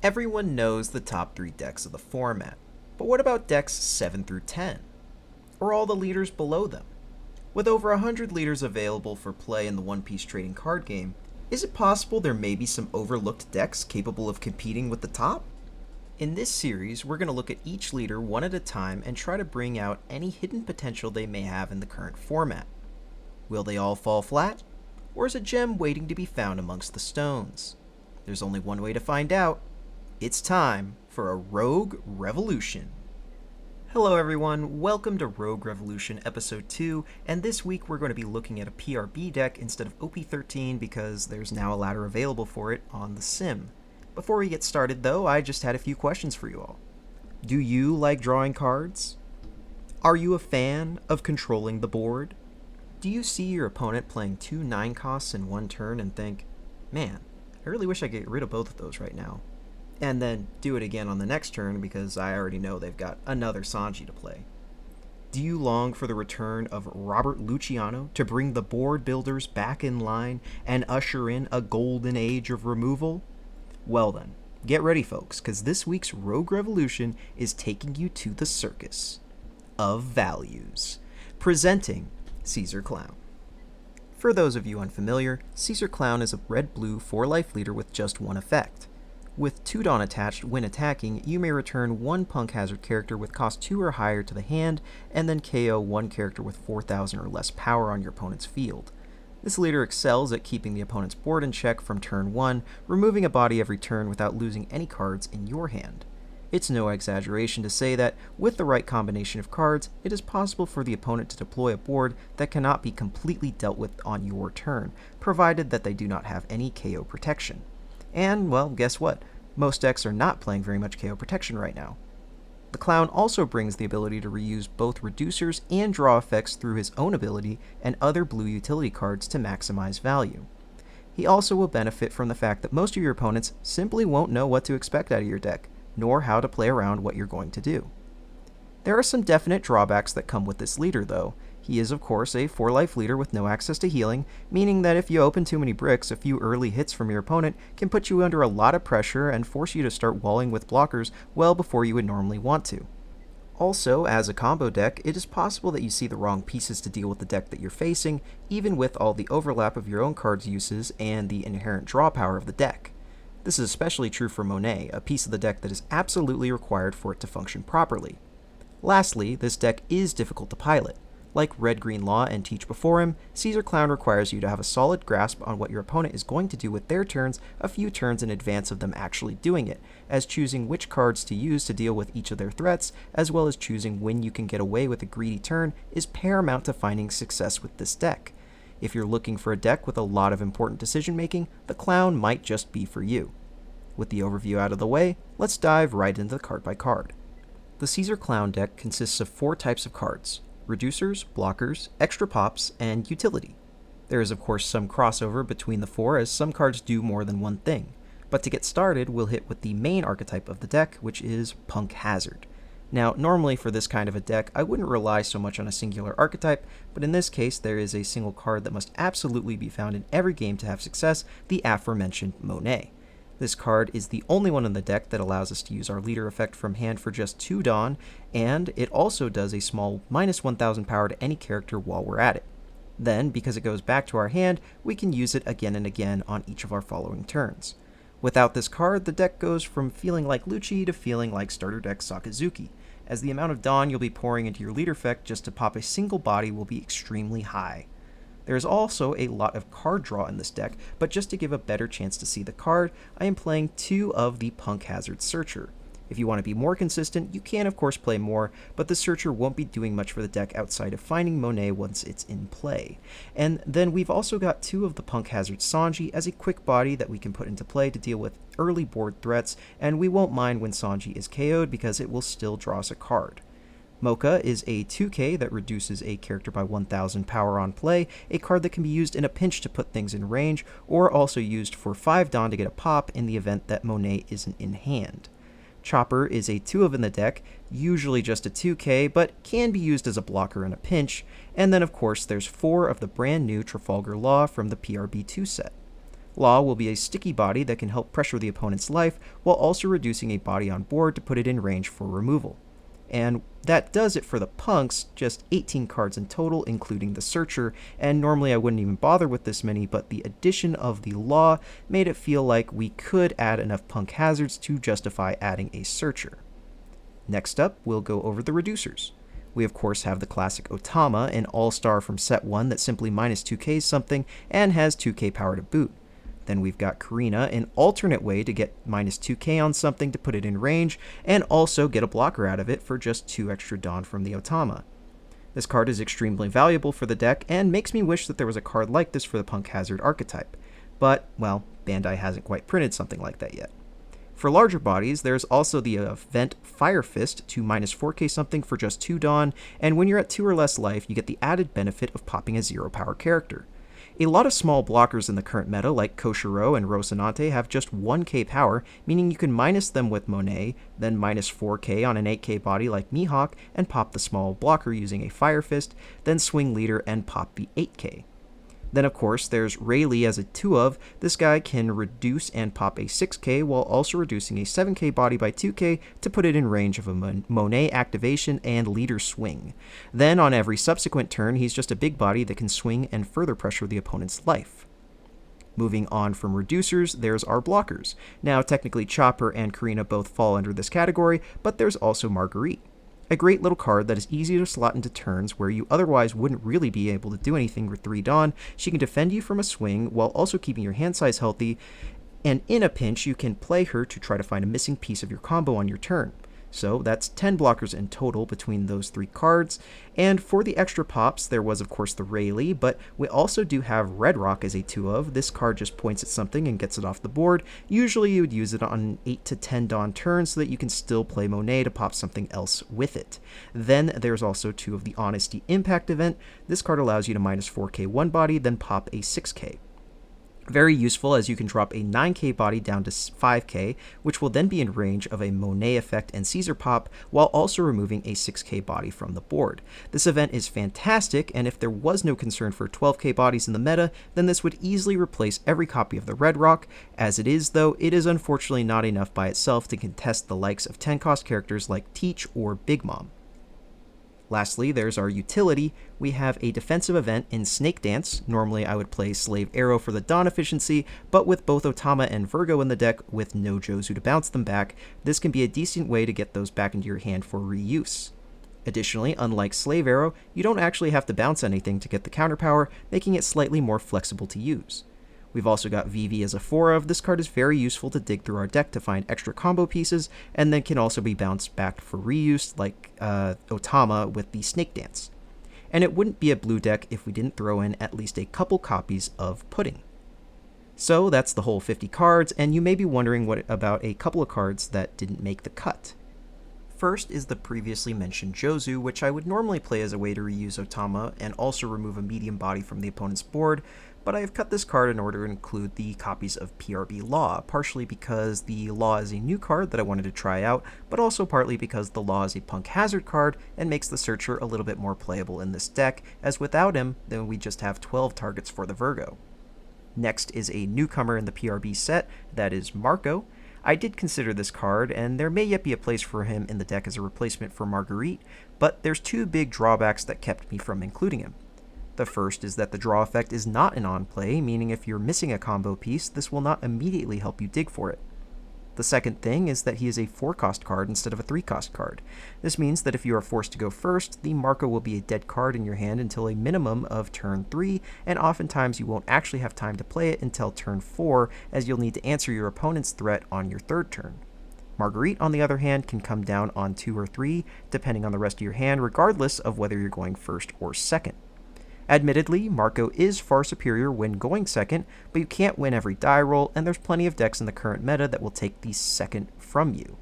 Everyone knows the top 3 decks of the format, but what about decks 7 through 10? Or all the leaders below them? With over 100 leaders available for play in the One Piece trading card game, is it possible there may be some overlooked decks capable of competing with the top? In this series, we're going to look at each leader one at a time and try to bring out any hidden potential they may have in the current format. Will they all fall flat? Or is a gem waiting to be found amongst the stones? There's only one way to find out. It's time for a Rogue Revolution. Hello everyone, welcome to Rogue Revolution Episode 2, and this week we're going to be looking at a PRB deck instead of OP13 because there's now a ladder available for it on the sim. Before we get started though, I just had a few questions for you all. Do you like drawing cards? Are you a fan of controlling the board? Do you see your opponent playing 2 9 costs in one turn and think, man, I really wish I could get rid of both of those right now? And then do it again on the next turn because I already know they've got another Sanji to play. Do you long for the return of Robert Luciano to bring the board builders back in line and usher in a golden age of removal? Well then, get ready folks, because this week's Rogue Revolution is taking you to the circus of values. Presenting Caesar Clown. For those of you unfamiliar, Caesar Clown is a red-blue 4-life leader with just one effect. With 2 Dawn attached, when attacking, you may return 1 Punk Hazard character with cost 2 or higher to the hand, and then KO 1 character with 4,000 or less power on your opponent's field. This leader excels at keeping the opponent's board in check from turn 1, removing a body every turn without losing any cards in your hand. It's no exaggeration to say that, with the right combination of cards, it is possible for the opponent to deploy a board that cannot be completely dealt with on your turn, provided that they do not have any KO protection. And, well, guess what? Most decks are not playing very much KO protection right now. The Clown also brings the ability to reuse both reducers and draw effects through his own ability and other blue utility cards to maximize value. He also will benefit from the fact that most of your opponents simply won't know what to expect out of your deck, nor how to play around what you're going to do. There are some definite drawbacks that come with this leader, though. He is, of course, a 4-life leader with no access to healing, meaning that if you open too many bricks, a few early hits from your opponent can put you under a lot of pressure and force you to start walling with blockers well before you would normally want to. Also, as a combo deck, it is possible that you see the wrong pieces to deal with the deck that you're facing, even with all the overlap of your own cards' uses and the inherent draw power of the deck. This is especially true for Monet, a piece of the deck that is absolutely required for it to function properly. Lastly, this deck is difficult to pilot. Like Red Green Law and Teach before him, Caesar Clown requires you to have a solid grasp on what your opponent is going to do with their turns a few turns in advance of them actually doing it, as choosing which cards to use to deal with each of their threats, as well as choosing when you can get away with a greedy turn, is paramount to finding success with this deck. If you're looking for a deck with a lot of important decision making, the Clown might just be for you. With the overview out of the way, let's dive right into the card by card. The Caesar Clown deck consists of 4 types of cards: reducers, blockers, extra pops, and utility. There is of course some crossover between the 4 as some cards do more than one thing, but to get started we'll hit with the main archetype of the deck, which is Punk Hazard. Now normally for this kind of a deck I wouldn't rely so much on a singular archetype, but in this case there is a single card that must absolutely be found in every game to have success, the aforementioned Monet. This card is the only one in the deck that allows us to use our leader effect from hand for just 2 Dawn, and it also does a small minus 1000 power to any character while we're at it. Then, because it goes back to our hand, we can use it again and again on each of our following turns. Without this card, the deck goes from feeling like Lucci to feeling like starter deck Sakazuki, as the amount of Dawn you'll be pouring into your leader effect just to pop a single body will be extremely high. There is also a lot of card draw in this deck, but just to give a better chance to see the card, I am playing 2 of the Punk Hazard Searcher. If you want to be more consistent, you can of course play more, but the Searcher won't be doing much for the deck outside of finding Monet once it's in play. And then we've also got 2 of the Punk Hazard Sanji as a quick body that we can put into play to deal with early board threats, and we won't mind when Sanji is KO'd because it will still draw us a card. Mocha is a 2k that reduces a character by 1000 power on play, a card that can be used in a pinch to put things in range, or also used for 5 Dawn to get a pop in the event that Monet isn't in hand. Chopper is a 2 of in the deck, usually just a 2k, but can be used as a blocker in a pinch, and then of course there's 4 of the brand new Trafalgar Law from the PRB2 set. Law will be a sticky body that can help pressure the opponent's life while also reducing a body on board to put it in range for removal. And that does it for the punks, just 18 cards in total, including the Searcher, and normally I wouldn't even bother with this many, but the addition of the Law made it feel like we could add enough punk hazards to justify adding a Searcher. Next up, we'll go over the reducers. We of course have the classic Otama, an all-star from set 1 that simply minus 2k's something and has 2k power to boot. Then we've got Karina, an alternate way to get minus 2k on something to put it in range, and also get a blocker out of it for just 2 extra Dawn from the Otama. This card is extremely valuable for the deck, and makes me wish that there was a card like this for the Punk Hazard archetype. But, well, Bandai hasn't quite printed something like that yet. For larger bodies, there's also the event Fire Fist to minus 4k something for just 2 Dawn, and when you're at 2 or less life, you get the added benefit of popping a 0 power character. A lot of small blockers in the current meta, like Koshiro and Rocinante, have just 1k power, meaning you can minus them with Monet, then minus 4k on an 8k body like Mihawk, and pop the small blocker using a Fire Fist, then swing leader and pop the 8k. Then of course there's Rayleigh as a 2-of. This guy can reduce and pop a 6k while also reducing a 7k body by 2k to put it in range of a Monet activation and leader swing. Then on every subsequent turn he's just a big body that can swing and further pressure the opponent's life. Moving on from reducers, there's our blockers. Now technically Chopper and Karina both fall under this category, but there's also Marguerite. A great little card that is easy to slot into turns where you otherwise wouldn't really be able to do anything with 3 Dawn. She can defend you from a swing while also keeping your hand size healthy, and in a pinch you can play her to try to find a missing piece of your combo on your turn. So that's 10 blockers in total between those 3 cards, and for the extra pops there was of course the Rayleigh, but we also do have Red Rock as a 2-of. This card just points at something and gets it off the board. Usually you would use it on 8 to 10 Dawn turns so that you can still play Monet to pop something else with it. Then there's also 2 of the Honesty Impact event. This card allows you to minus 4k one body, then pop a 6k. Very useful as you can drop a 9k body down to 5k, which will then be in range of a Monet effect and Caesar pop, while also removing a 6k body from the board. This event is fantastic, and if there was no concern for 12k bodies in the meta, then this would easily replace every copy of the Red Rock. As it is though, it is unfortunately not enough by itself to contest the likes of 10-cost characters like Teach or Big Mom. Lastly, there's our utility. We have a defensive event in Snake Dance. Normally I would play Slave Arrow for the Dawn efficiency, but with both Otama and Virgo in the deck with no Jozu to bounce them back, this can be a decent way to get those back into your hand for reuse. Additionally, unlike Slave Arrow, you don't actually have to bounce anything to get the counterpower, making it slightly more flexible to use. We've also got Vivi as a 4-of. This card is very useful to dig through our deck to find extra combo pieces, and then can also be bounced back for reuse like Otama with the Snake Dance. And it wouldn't be a blue deck if we didn't throw in at least a couple copies of Pudding. So that's the whole 50 cards, and you may be wondering what about a couple of cards that didn't make the cut. First is the previously mentioned Jozu, which I would normally play as a way to reuse Otama and also remove a medium body from the opponent's board, but I have cut this card in order to include the copies of PRB Law, partially because the Law is a new card that I wanted to try out, but also partly because the Law is a Punk Hazard card and makes the Searcher a little bit more playable in this deck, as without him, then we just have 12 targets for the Virgo. Next is a newcomer in the PRB set, that is Marco. I did consider this card, and there may yet be a place for him in the deck as a replacement for Marguerite, but there's 2 big drawbacks that kept me from including him. The first is that the draw effect is not an on-play, meaning if you're missing a combo piece, this will not immediately help you dig for it. The second thing is that he is a 4-cost card instead of a 3-cost card. This means that if you are forced to go first, the Marco will be a dead card in your hand until a minimum of turn 3, and oftentimes you won't actually have time to play it until turn 4, as you'll need to answer your opponent's threat on your 3rd turn. Marguerite, on the other hand, can come down on 2 or 3, depending on the rest of your hand, regardless of whether you're going first or 2nd. Admittedly, Marco is far superior when going 2nd, but you can't win every die roll, and there's plenty of decks in the current meta that will take the 2nd from you.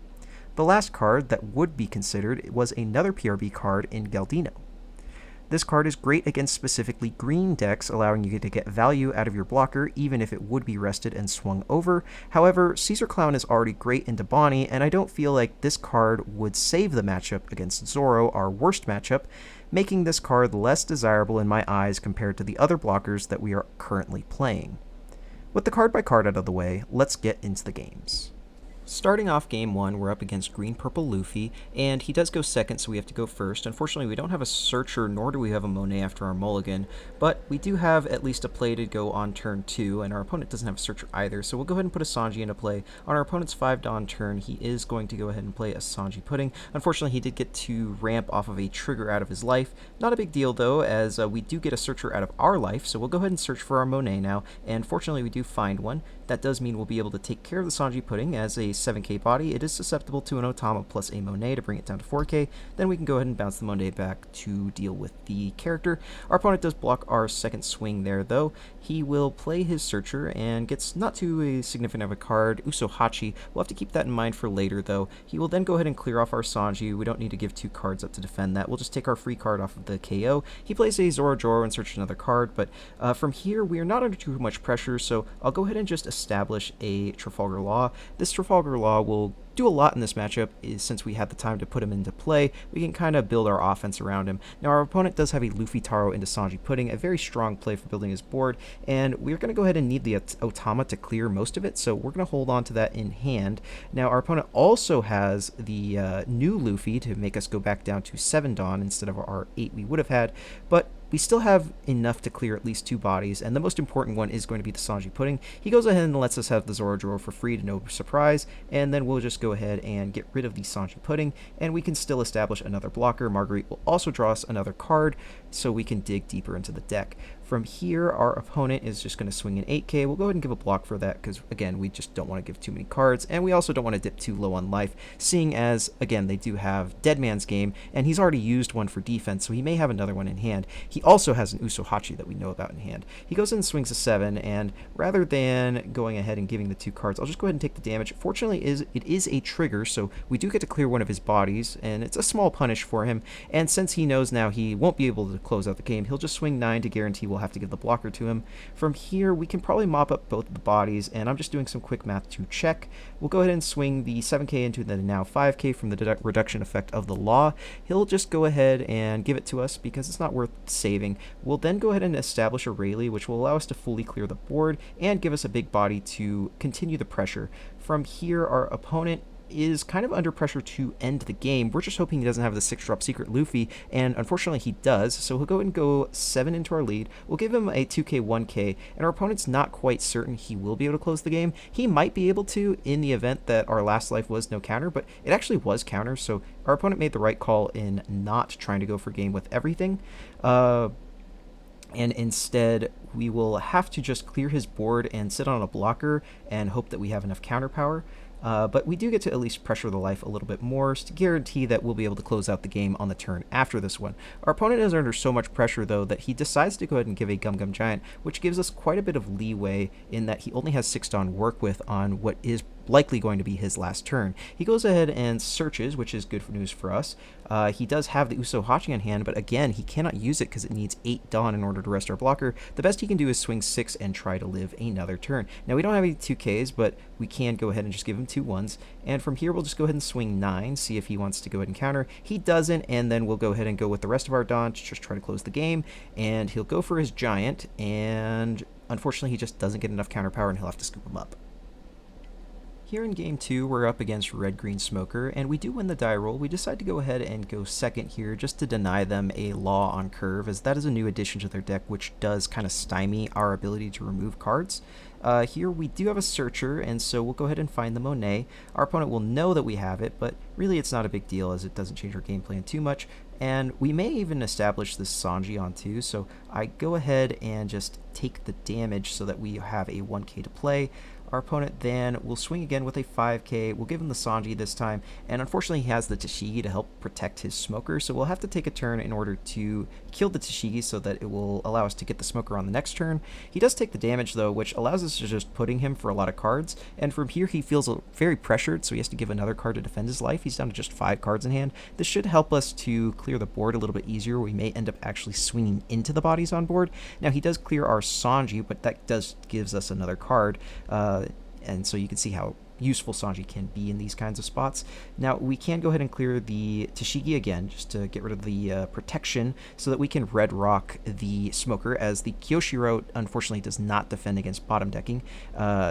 The last card that would be considered was another PRB card in Galdino. This card is great against specifically green decks, allowing you to get value out of your blocker even if it would be rested and swung over. However, Caesar Clown is already great in Debani, and I don't feel like this card would save the matchup against Zoro, our worst matchup, making this card less desirable in my eyes compared to the other blockers that we are currently playing. With the card by card out of the way, let's get into the games. Starting off game 1, we're up against green-purple Luffy, and he does go second, so we have to go first. Unfortunately, we don't have a Searcher, nor do we have a Monet after our mulligan, but we do have at least a play to go on turn 2, and our opponent doesn't have a Searcher either, so we'll go ahead and put a Sanji into play. On our opponent's 5 Dawn turn, he is going to go ahead and play a Sanji Pudding. Unfortunately, he did get to ramp off of a trigger out of his life. Not a big deal, though, as we do get a Searcher out of our life, so we'll go ahead and search for our Monet now, and fortunately, we do find one. That does mean we'll be able to take care of the Sanji Pudding as a 7k body. It is susceptible to an Otama plus a Monet to bring it down to 4k. Then we can go ahead and bounce the Monet back to deal with the character. Our opponent does block our second swing there, though. He will play his Searcher and gets not too a significant of a card, Usohachi. We'll have to keep that in mind for later, though. He will then go ahead and clear off our Sanji. We don't need to give 2 cards up to defend that. We'll just take our free card off of the KO. He plays a Zoro and searches another card, but from here, we are not under too much pressure, so I'll go ahead and just establish a Trafalgar Law. This Trafalgar Law will do a lot in this matchup. Since we had the time to put him into play, we can kind of build our offense around him. Now our opponent does have a Luffy Taro into Sanji Pudding, a very strong play for building his board, and we're going to go ahead and need the Otama to clear most of it, so we're going to hold on to that in hand. Now our opponent also has the new Luffy to make us go back down to 7 Dawn instead of our 8 we would have had, but we still have enough to clear at least 2 bodies, and the most important one is going to be the Sanji Pudding. He goes ahead and lets us have the Zoro for free to no surprise, and then we'll just go ahead and get rid of the Sanji Pudding, and we can still establish another blocker. Marguerite will also draw us another card, so we can dig deeper into the deck. From here, our opponent is just going to swing an 8k. We'll go ahead and give a block for that because, again, we just don't want to give too many cards, and we also don't want to dip too low on life, seeing as, again, they do have Dead Man's Game, and he's already used one for defense, so he may have another one in hand. He also has an Usohachi that we know about in hand. He goes in and swings a 7, and rather than going ahead and giving the 2 cards, I'll just go ahead and take the damage. Fortunately, it is a trigger, so we do get to clear one of his bodies, and it's a small punish for him, and since he knows now he won't be able to close out the game, he'll just swing 9 to guarantee we'll have to give the blocker to him. From here, we can probably mop up both of the bodies, and I'm just doing some quick math to check. We'll go ahead and swing the 7k into the now 5k from the reduction effect of the law. He'll just go ahead and give it to us because it's not worth saving. We'll then go ahead and establish a Rayleigh, which will allow us to fully clear the board and give us a big body to continue the pressure. From here, our opponent is kind of under pressure to end the game. We're just hoping he doesn't have the 6-drop secret Luffy, and unfortunately he does, so he'll go ahead and go 7 into our lead. We'll give him a 2k, 1k, and our opponent's not quite certain he will be able to close the game. He might be able to in the event that our last life was no counter, but it actually was counter, so our opponent made the right call in not trying to go for game with everything. And instead, we will have to just clear his board and sit on a blocker and hope that we have enough counter power. But we do get to at least pressure the life a little bit more to guarantee that we'll be able to close out the game on the turn after this one. Our opponent is under so much pressure, though, that he decides to go ahead and give a Gum Gum Giant, which gives us quite a bit of leeway in that he only has 6 Dawn work with on what is likely going to be his last turn. He goes ahead and searches, which is good news for us. He does have the Usohachi in hand, but again, he cannot use it because it needs 8 Dawn in order to rest our blocker. The best he can do is swing 6 and try to live another turn. Now, we don't have any 2Ks, but we can go ahead and just give him 2 1s. And from here, we'll just go ahead and swing 9, see if he wants to go ahead and counter. He doesn't, and then we'll go ahead and go with the rest of our Dawn to just try to close the game. And he'll go for his Giant, and unfortunately, he just doesn't get enough counter power, and he'll have to scoop him up. Here in game 2, we're up against Red-Green Smoker, and we do win the die roll. We decide to go ahead and go second here just to deny them a Law on curve, as that is a new addition to their deck, which does kind of stymie our ability to remove cards. Here we do have a Searcher, and so we'll go ahead and find the Monet. Our opponent will know that we have it, but really it's not a big deal as it doesn't change our game plan too much. And we may even establish this Sanji on 2, so I go ahead and just take the damage so that we have a 1k to play. Our opponent then will swing again with a 5k. We'll give him the Sanji this time, and unfortunately he has the Tashigi to help protect his Smoker, so we'll have to take a turn in order to kill the Tashigi so that it will allow us to get the Smoker on the next turn. He does take the damage though, which allows us to just putting him for a lot of cards, and from here he feels very pressured, so he has to give another card to defend his life. He's down to just 5 cards in hand. This should help us to clear the board a little bit easier. We may end up actually swinging into the bodies on board. Now he does clear our Sanji, but that gives us another card. And so you can see how useful Sanji can be in these kinds of spots. Now, we can go ahead and clear the Tashigi again, just to get rid of the protection, so that we can red rock the Smoker, as the Kyoshiro unfortunately does not defend against bottom decking.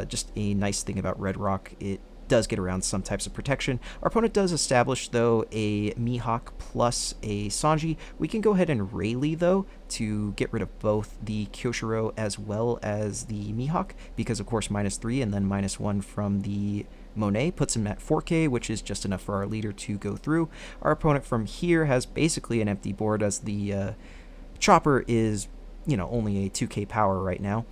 Just a nice thing about red rock, it does get around some types of protection. Our opponent does establish, though, a Mihawk plus a Sanji. We can go ahead and Rayleigh, though, to get rid of both the Kyoshiro as well as the Mihawk, because, of course, -3 and then -1 from the Monet puts him at 4k, which is just enough for our leader to go through. Our opponent from here has basically an empty board, as the Chopper is, only a 2k power right now.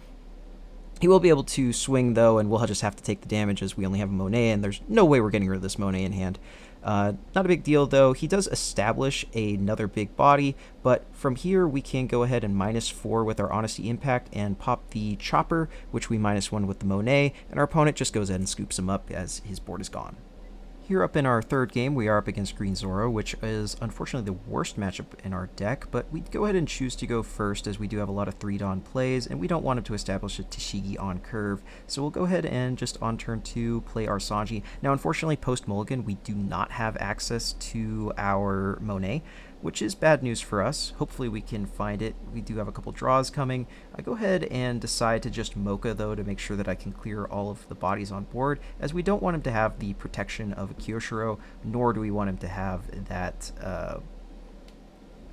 He will be able to swing, though, and we'll just have to take the damage, as we only have a Monet, and there's no way we're getting rid of this Monet in hand. Not a big deal, though. He does establish another big body, but from here we can go ahead and -4 with our Honesty Impact and pop the Chopper, which we -1 with the Monet, and our opponent just goes ahead and scoops him up as his board is gone. Here up in our third game, we are up against Green Zoro, which is unfortunately the worst matchup in our deck, but we go ahead and choose to go first, as we do have a lot of 3-Dawn plays, and we don't want him to establish a Tashigi on curve, so we'll go ahead and just on turn 2 play our Sanji. Now, unfortunately, post-Mulligan, we do not have access to our Monet, which is bad news for us. Hopefully we can find it. We do have a couple draws coming. I go ahead and decide to just Mocha, though, to make sure that I can clear all of the bodies on board, as we don't want him to have the protection of a Kyoshiro, nor do we want him to have that,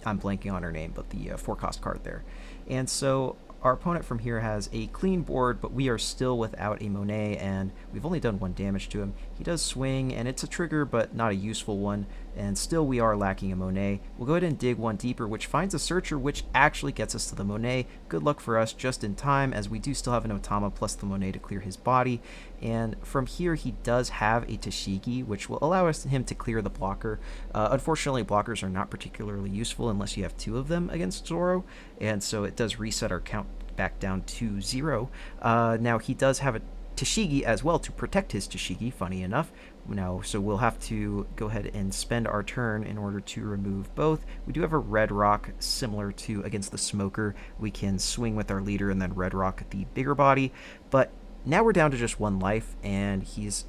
I'm blanking on her name, but the 4-cost card there. And so our opponent from here has a clean board, but we are still without a Monet, and we've only done 1 damage to him. He does swing, and it's a trigger, but not a useful one, and still we are lacking a Monet. We'll go ahead and dig 1 deeper, which finds a Searcher, which actually gets us to the Monet. Good luck for us, just in time, as we do still have an Otama plus the Monet to clear his body. And from here, he does have a Tashigi, which will allow him to clear the blocker. Unfortunately, blockers are not particularly useful unless you have 2 of them against Zoro, and so it does reset our count back down to 0. Now, he does have a Tashigi as well to protect his Tashigi, funny enough. Now, so we'll have to go ahead and spend our turn in order to remove both. We do have a red rock similar to against the Smoker. We can swing with our leader and then red rock the bigger body, but now we're down to just 1 life, and he's,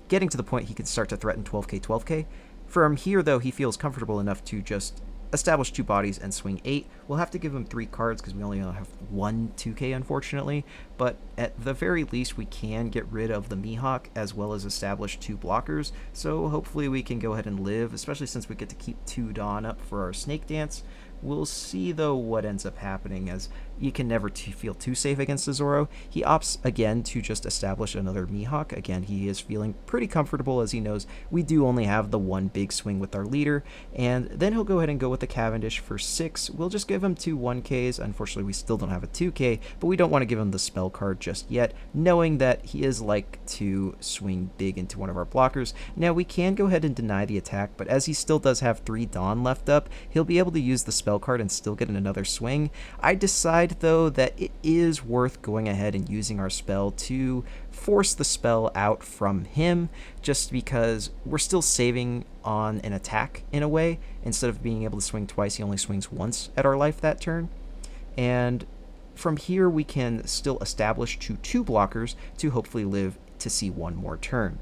getting to the point he can start to threaten 12k. From here, though, he feels comfortable enough to just establish 2 bodies and swing 8. We'll have to give him 3 cards because we only have 1 2k, unfortunately, but at the very least we can get rid of the Mihawk as well as establish 2 blockers, so hopefully we can go ahead and live, especially since we get to keep 2 Dawn up for our Snake Dance. We'll see, though, what ends up happening, as you can never feel too safe against a Zoro. He opts again to just establish another Mihawk. Again, he is feeling pretty comfortable, as he knows we do only have the 1 big swing with our leader, and then he'll go ahead and go with the Cavendish for 6. We'll just give him 2 1ks. Unfortunately, we still don't have a 2k, but we don't want to give him the spell card just yet, knowing that he is like to swing big into one of our blockers. Now, we can go ahead and deny the attack, but as he still does have 3 Dawn left up, he'll be able to use the spell card and still get another swing. I decide, though, that it is worth going ahead and using our spell to force the spell out from him, just because we're still saving on an attack in a way. Instead of being able to swing twice, he only swings once at our life that turn. And from here, we can still establish 2 blockers to hopefully live to see 1 more turn.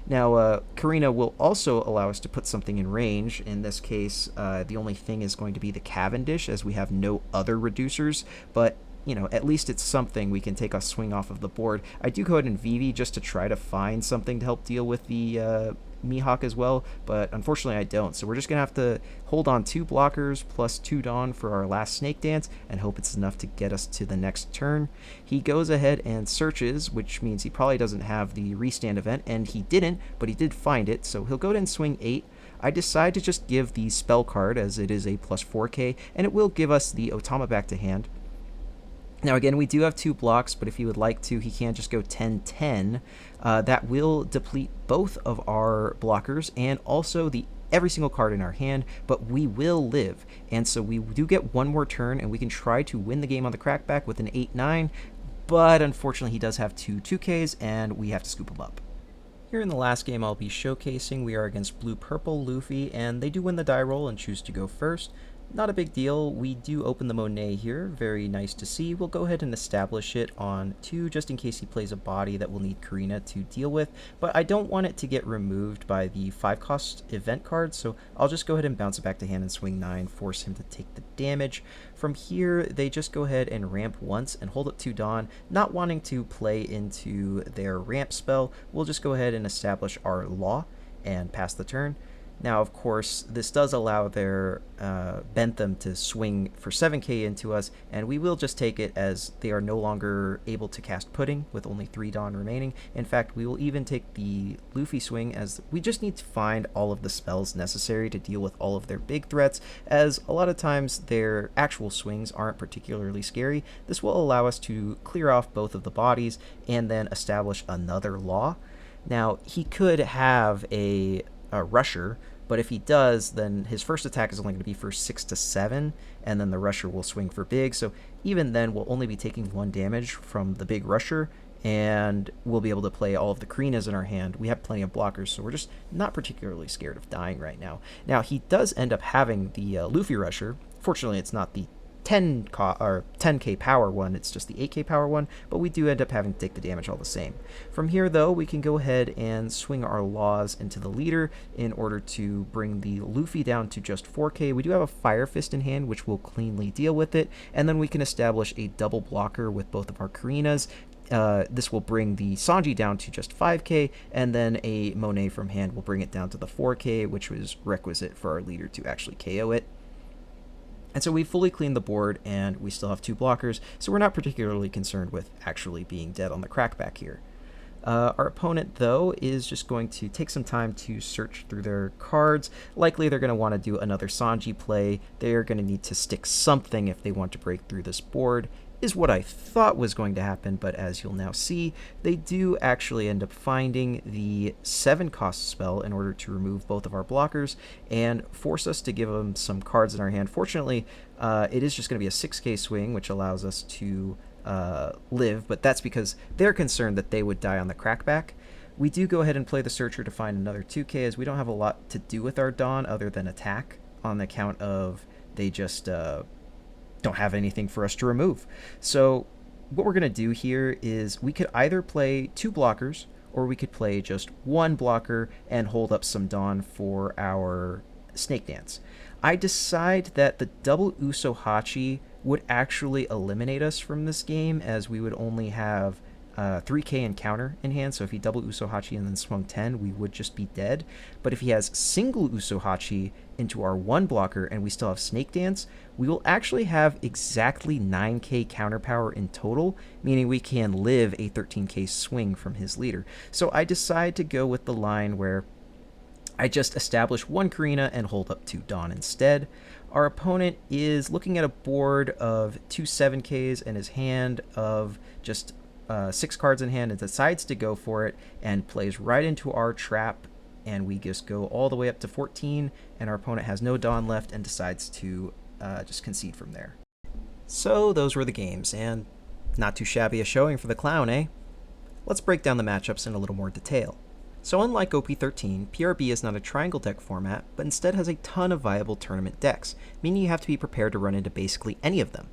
Now, Karina will also allow us to put something in range. In this case, the only thing is going to be the Cavendish, as we have no other reducers, but at least it's something we can take a swing off of the board. I do go ahead and VV just to try to find something to help deal with the Mihawk as well, but unfortunately I don't. So we're just going to have to hold on 2 blockers plus 2 Dawn for our last Snake Dance and hope it's enough to get us to the next turn. He goes ahead and searches, which means he probably doesn't have the restand event, and he didn't, but he did find it, so he'll go ahead and swing 8. I decide to just give the spell card, as it is a plus 4k, and it will give us the Otama back to hand. Now, again, we do have 2 blocks, but if he would like to, he can just go 10-10. That will deplete both of our blockers and also every single card in our hand, but we will live. And so we do get 1 more turn, and we can try to win the game on the crackback with an 8-9, but unfortunately he does have 2 2Ks, and we have to scoop him up. Here in the last game I'll be showcasing, we are against Blue-Purple Luffy, and they do win the die roll and choose to go first. Not a big deal. We do open the Monet here. Very nice to see. We'll go ahead and establish it on 2 just in case he plays a body that we'll need Karina to deal with. But I don't want it to get removed by the 5-cost event card, so I'll just go ahead and bounce it back to hand and swing 9, force him to take the damage. From here, they just go ahead and ramp once and hold up 2 Dawn. Not wanting to play into their ramp spell, we'll just go ahead and establish our Law and pass the turn. Now, of course, this does allow their Bentham to swing for 7k into us, and we will just take it as they are no longer able to cast Pudding with only 3 Dawn remaining. In fact, we will even take the Luffy swing, as we just need to find all of the spells necessary to deal with all of their big threats, as a lot of times their actual swings aren't particularly scary. This will allow us to clear off both of the bodies and then establish another Law. Now, he could have a Rusher, but if he does, then his first attack is only going to be for 6 to 7, and then the Rusher will swing for big, so even then we'll only be taking 1 damage from the big Rusher, and we'll be able to play all of the Karinas in our hand. We have plenty of blockers, so we're just not particularly scared of dying right now. Now, he does end up having the Luffy Rusher. Fortunately, it's not the 10k power one, it's just the 8k power one, but we do end up having to take the damage all the same. From here, though, we can go ahead and swing our Laws into the leader in order to bring the Luffy down to just 4k. We do have a Fire Fist in hand, which will cleanly deal with it, and then we can establish a double blocker with both of our Karinas. This will bring the Sanji down to just 5k, and then a Monet from hand will bring it down to the 4k, which was requisite for our leader to actually KO it. And so we fully cleaned the board, and we still have 2 blockers, so we're not particularly concerned with actually being dead on the crackback here. Our opponent, though, is just going to take some time to search through their cards. Likely they're going to want to do another Sanji play. They're going to need to stick something if they want to break through this board, is what I thought was going to happen, but as you'll now see, they do actually end up finding the 7-cost spell in order to remove both of our blockers and force us to give them some cards in our hand. Fortunately, it is just going to be a 6k swing, which allows us to live, but that's because they're concerned that they would die on the crackback. We do go ahead and play the Searcher to find another 2k, as we don't have a lot to do with our Dawn other than attack, on account of they just don't have anything for us to remove. So what we're going to do here is we could either play 2 blockers, or we could play just 1 blocker and hold up some Dawn for our Snake Dance. I decide that the double Uso Hachi would actually eliminate us from this game, as we would only have 3k encounter in hand, so if he double Uso Hachi and then swung 10, we would just be dead. But if he has single Uso Hachi into our 1 blocker and we still have Snake Dance, we will actually have exactly 9k counter power in total, meaning we can live a 13k swing from his leader. So I decide to go with the line where I just establish 1 Karina and hold up 2 Dawn instead. Our opponent is looking at a board of 2 7ks and his hand of just 6 cards in hand, and decides to go for it and plays right into our trap, and we just go all the way up to 14, and our opponent has no Dawn left and decides to just concede from there. So those were the games, and not too shabby a showing for the clown, eh? Let's break down the matchups in a little more detail. So unlike OP13, PRB is not a triangle deck format, but instead has a ton of viable tournament decks, meaning you have to be prepared to run into basically any of them.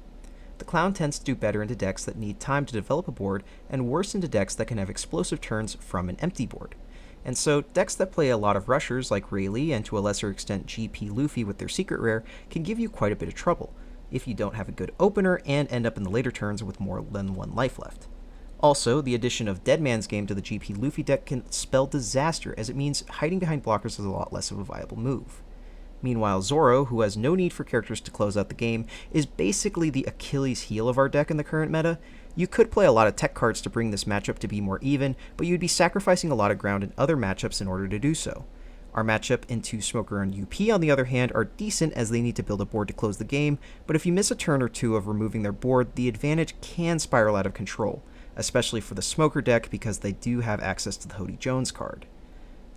The clown tends to do better into decks that need time to develop a board, and worse into decks that can have explosive turns from an empty board. And so decks that play a lot of rushers like Rayleigh, and to a lesser extent GP Luffy with their secret rare, can give you quite a bit of trouble if you don't have a good opener and end up in the later turns with more than 1 life left. Also, the addition of Dead Man's Game to the GP Luffy deck can spell disaster, as it means hiding behind blockers is a lot less of a viable move. Meanwhile, Zoro, who has no need for characters to close out the game, is basically the Achilles heel of our deck in the current meta. You could play a lot of tech cards to bring this matchup to be more even, but you'd be sacrificing a lot of ground in other matchups in order to do so. Our matchup into Smoker and UP, on the other hand, are decent as they need to build a board to close the game, but if you miss a turn or 2 of removing their board, the advantage can spiral out of control, especially for the Smoker deck because they do have access to the Hody Jones card.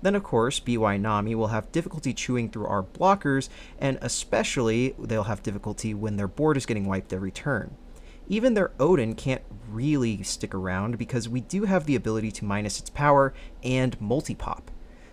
Then, of course, BY Nami will have difficulty chewing through our blockers, and especially they'll have difficulty when their board is getting wiped every turn. Even their Odin can't really stick around because we do have the ability to minus its power and multi-pop.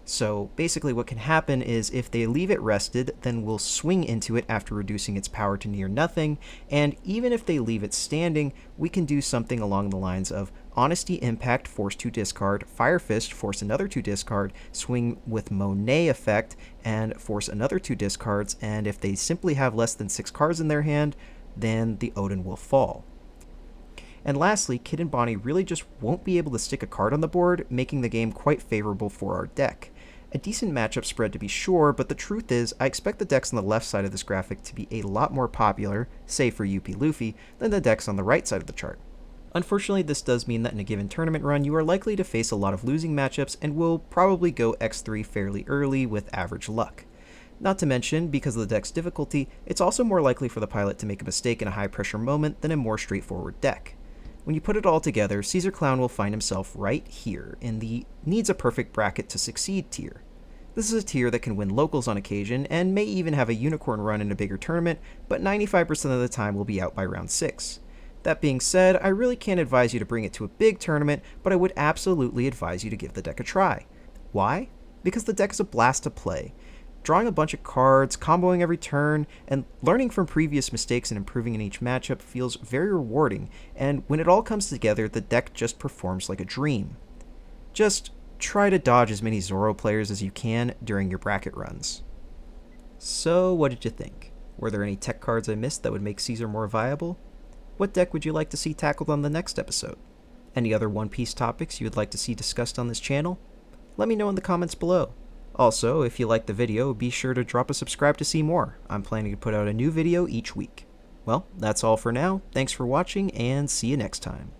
So basically what can happen is if they leave it rested, then we'll swing into it after reducing its power to near nothing, and even if they leave it standing, we can do something along the lines of Honesty Impact, force 2 discard, Fire Fist, force another 2 discard, swing with Monet effect, and force another 2 discards, and if they simply have less than 6 cards in their hand, then the Odin will fall. And lastly, Kid and Bonnie really just won't be able to stick a card on the board, making the game quite favorable for our deck. A decent matchup spread to be sure, but the truth is, I expect the decks on the left side of this graphic to be a lot more popular, say for UP Luffy, than the decks on the right side of the chart. Unfortunately, this does mean that in a given tournament run, you are likely to face a lot of losing matchups and will probably go X3 fairly early with average luck. Not to mention, because of the deck's difficulty, it's also more likely for the pilot to make a mistake in a high-pressure moment than a more straightforward deck. When you put it all together, Caesar Clown will find himself right here, in the needs a perfect bracket to succeed tier. This is a tier that can win locals on occasion, and may even have a unicorn run in a bigger tournament, but 95% of the time will be out by round 6. That being said, I really can't advise you to bring it to a big tournament, but I would absolutely advise you to give the deck a try. Why? Because the deck is a blast to play. Drawing a bunch of cards, comboing every turn, and learning from previous mistakes and improving in each matchup feels very rewarding, and when it all comes together, the deck just performs like a dream. Just try to dodge as many Zoro players as you can during your bracket runs. So, what did you think? Were there any tech cards I missed that would make Caesar more viable? What deck would you like to see tackled on the next episode? Any other One Piece topics you would like to see discussed on this channel? Let me know in the comments below. Also, if you liked the video, be sure to drop a subscribe to see more. I'm planning to put out a new video each week. Well, that's all for now. Thanks for watching, and see you next time.